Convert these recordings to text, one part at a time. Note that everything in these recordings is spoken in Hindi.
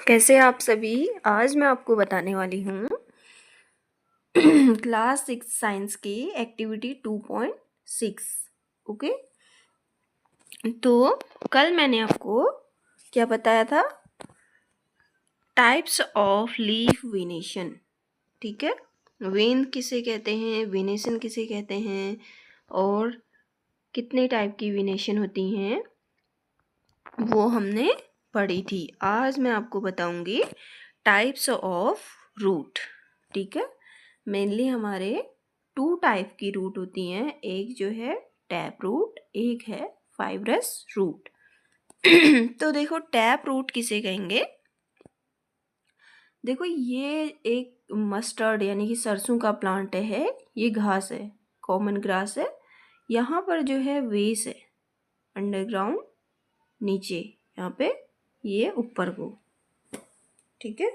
कैसे आप सभी। आज मैं आपको बताने वाली हूँ क्लास 6 साइंस की एक्टिविटी 2.6। ओके, तो कल मैंने आपको क्या बताया था? Types of leaf venation. ठीक है, वेन किसे कहते हैं, वेनेशन किसे कहते हैं, और कितने टाइप की वेनेशन होती हैं वो हमने पढ़ी थी। आज मैं आपको बताऊंगी टाइप्स ऑफ रूट। ठीक है, मेनली हमारे 2 टाइप की रूट होती हैं, एक जो है टैप रूट, एक है फाइब्रस रूट। तो देखो, टैप रूट किसे कहेंगे? देखो, ये एक मस्टर्ड यानी कि सरसों का प्लांट है। ये घास है, कॉमन ग्रास है। यहाँ पर जो है वेस है, अंडरग्राउंड नीचे, यहाँ पे ये ऊपर को। ठीक है,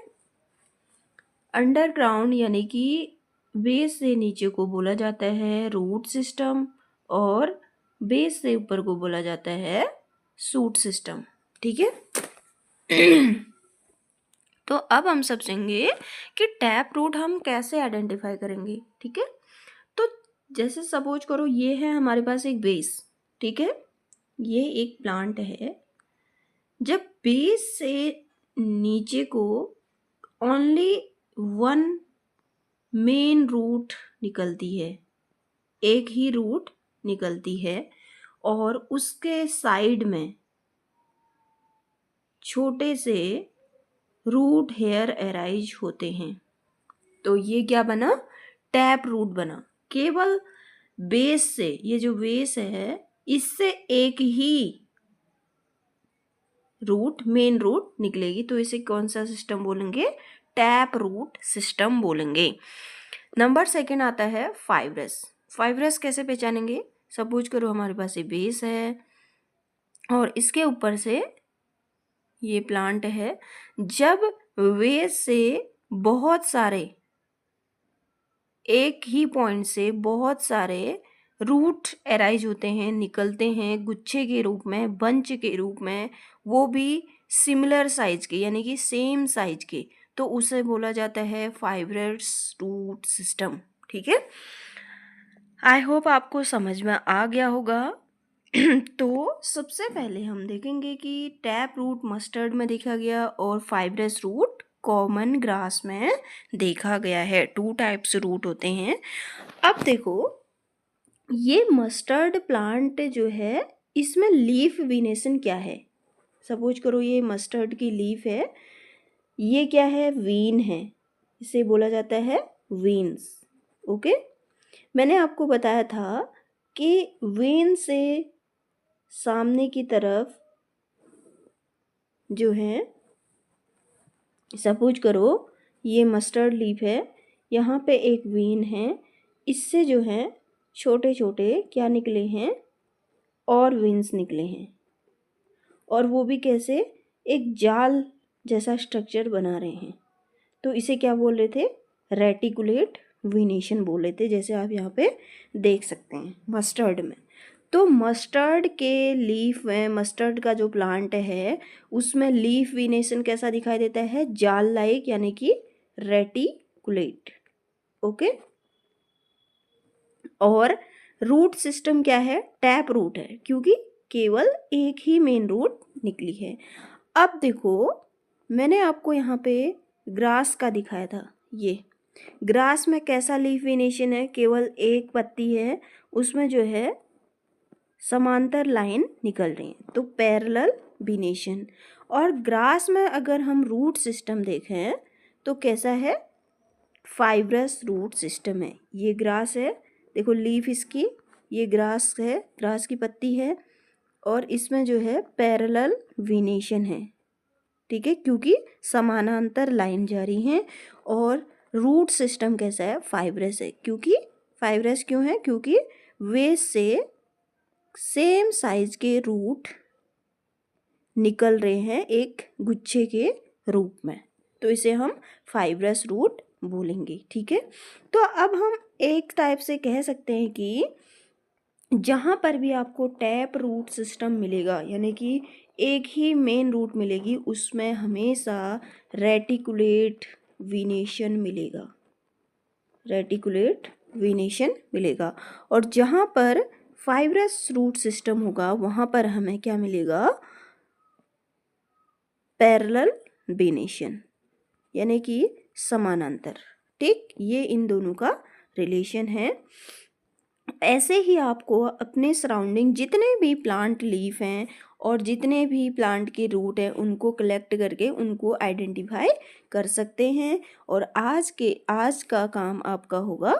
अंडरग्राउंड यानी कि बेस से नीचे को बोला जाता है रूट सिस्टम, और बेस से ऊपर को बोला जाता है शूट सिस्टम। ठीक है। तो अब हम समझेंगे कि टैप रूट हम कैसे आइडेंटिफाई करेंगे। ठीक है, तो जैसे सपोज करो ये है हमारे पास एक बेस। ठीक है, ये एक प्लांट है। जब बेस से नीचे को ओनली वन मेन रूट निकलती है, एक ही रूट निकलती है, और उसके साइड में छोटे से रूट हेयर अराइज होते हैं। तो ये क्या बना? टैप रूट बना। केवल बेस से, ये जो बेस है इससे एक ही रूट, मेन रूट निकलेगी। तो इसे कौन सा सिस्टम बोलेंगे? टैप रूट सिस्टम बोलेंगे। नंबर सेकंड आता है फाइब्रस। फाइब्रस कैसे पहचानेंगे? सपोज करो हमारे पास ये बेस है और इसके ऊपर से ये प्लांट है। जब बेस से बहुत सारे, एक ही पॉइंट से बहुत सारे रूट अराइज होते हैं, निकलते हैं गुच्छे के रूप में, बंच के रूप में, वो भी सिमिलर साइज के यानी कि सेम साइज के, तो उसे बोला जाता है फाइब्रस रूट सिस्टम। ठीक है, आई होप आपको समझ में आ गया होगा। तो सबसे पहले हम देखेंगे कि टैप रूट मस्टर्ड में देखा गया और फाइब्रस रूट कॉमन ग्रास में देखा गया है। 2 टाइप्स रूट होते हैं। अब देखो, ये मस्टर्ड प्लांट जो है इसमें लीफ वेनेशन क्या है? सपोज करो ये मस्टर्ड की लीफ है, ये क्या है? वीन है, इसे बोला जाता है वीन्स। ओके, मैंने आपको बताया था कि वेन से सामने की तरफ जो है, सपोज करो ये मस्टर्ड लीफ है, यहाँ पे एक वेन है, इससे जो है छोटे छोटे क्या निकले हैं? और वेन्स निकले हैं, और वो भी कैसे? एक जाल जैसा स्ट्रक्चर बना रहे हैं। तो इसे क्या बोल रहे थे? रेटिकुलेट वेनेशन बोल रहे थे, जैसे आप यहाँ पे देख सकते हैं मस्टर्ड में। तो मस्टर्ड के लीफ में, मस्टर्ड का जो प्लांट है उसमें लीफ वेनेशन कैसा दिखाई देता है? जाल लाइक, यानी कि रेटिकुलेट। ओके, और रूट सिस्टम क्या है? टैप रूट है, क्योंकि केवल एक ही मेन रूट निकली है। अब देखो, मैंने आपको यहाँ पे ग्रास का दिखाया था। ये ग्रास में कैसा लीफ वेनेशन है? केवल एक पत्ती है, उसमें जो है समांतर लाइन निकल रही है, तो पैरेलल वेनेशन। और ग्रास में अगर हम रूट सिस्टम देखें तो कैसा है? फाइब्रस रूट सिस्टम है। ये ग्रास है, देखो लीफ इसकी, ये ग्रास है, ग्रास की पत्ती है, और इसमें जो है पैरेलल वेनेशन है। ठीक है, क्योंकि समानांतर लाइन जा रही हैं। और रूट सिस्टम कैसा है? फाइब्रस है। क्योंकि फाइब्रस क्यों है? क्योंकि वे से सेम साइज के रूट निकल रहे हैं एक गुच्छे के रूप में, तो इसे हम फाइब्रस रूट बोलेंगे। ठीक है, तो अब हम एक टाइप से कह सकते हैं कि जहाँ पर भी आपको टैप रूट सिस्टम मिलेगा, यानी कि एक ही मेन रूट मिलेगी, उसमें हमेशा रेटिकुलेट वीनेशन मिलेगा, रेटिकुलेट वीनेशन मिलेगा। और जहाँ पर फाइब्रस रूट सिस्टम होगा वहाँ पर हमें क्या मिलेगा, पैरेलल वीनेशन, यानी कि समानांतर। ठीक, ये इन दोनों का रिलेशन है। ऐसे ही आपको अपने सराउंडिंग जितने भी प्लांट लीफ हैं और जितने भी प्लांट के रूट हैं उनको कलेक्ट करके उनको आइडेंटिफाई कर सकते हैं। और आज का काम आपका होगा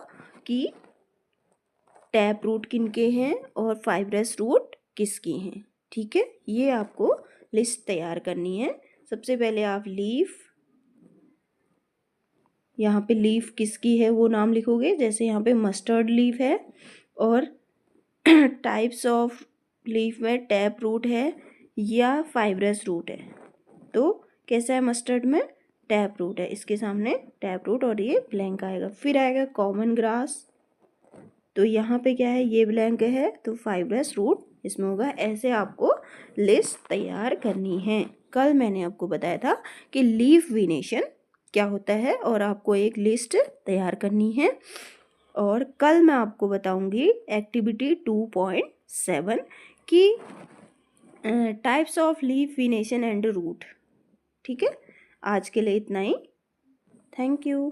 कि टैप रूट किनके हैं और फाइब्रस रूट किसकी हैं। ठीक है, ये आपको लिस्ट तैयार करनी है। सबसे पहले आप लीफ, यहाँ पे लीफ किसकी है वो नाम लिखोगे, जैसे यहाँ पे मस्टर्ड लीफ है और टाइप्स ऑफ लीफ में टैप रूट है या फाइब्रस रूट है। तो कैसा है, मस्टर्ड में टैप रूट है, इसके सामने टैप रूट और ये ब्लैंक आएगा। फिर आएगा कॉमन ग्रास, तो यहाँ पे क्या है, ये ब्लैंक है तो फाइब्रस रूट इसमें होगा। ऐसे आपको लिस्ट तैयार करनी है। कल मैंने आपको बताया था कि लीफ वीनेशन क्या होता है और आपको एक लिस्ट तैयार करनी है। और कल मैं आपको बताऊंगी एक्टिविटी 2.7 की types of leaf venation and root. ठीक है, आज के लिए इतना ही। Thank you.